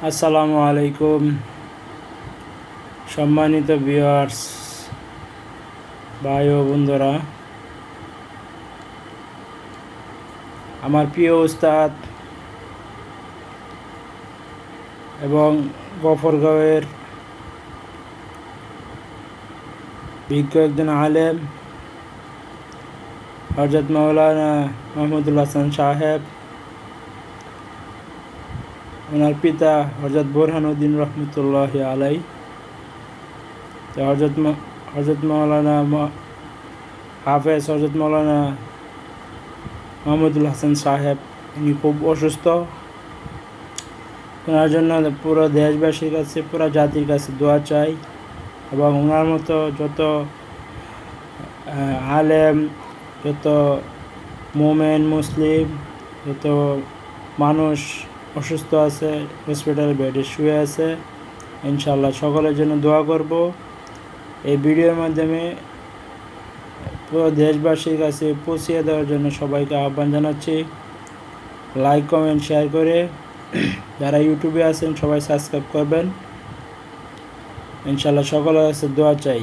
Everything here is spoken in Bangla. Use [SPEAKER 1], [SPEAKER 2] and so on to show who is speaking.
[SPEAKER 1] আসসালামু আলাইকুম সম্মানিত ভিউয়ার্স, ভাই ও বন্ধুরা। আমার প্রিয় উস্তাদ এবং গফরগাঁওয়ের বিজ্ঞ একজন আলেম হযরত মাওলানা মাহমুদুল হাসান সাহেব, ওনার পিতা হযরত বুরহানুদ্দিন রহমতুল্লাহি আলাই। তো হযরত মাওলানা হাফেজ হযরত মাওলানা মাহমুদুল হাসান সাহেব উনি খুব অসুস্থ। ওনার জন্য পুরো দেশবাসীর কাছে, পুরো জাতির কাছে দোয়া চাই, এবং ওনার মতো যত আলেম, যত মোমেন মুসলিম, যত মানুষ অসুস্থ আছে, হসপিটাল বেডে শুয়ে আছে, ইনশাআল্লাহ সকলের জন্য দোয়া করব। এই ভিডিওর মাধ্যমে পুরো দেশবাসীর কাছে পৌঁছিয়ে দেওয়ার জন্য সবাইকে আহ্বান জানাচ্ছি। লাইক, কমেন্ট, শেয়ার করে যারা ইউটিউবে আছেন সবাই সাবস্ক্রাইব করবেন। ইনশাআল্লাহ সকলের কাছে দোয়া চাই।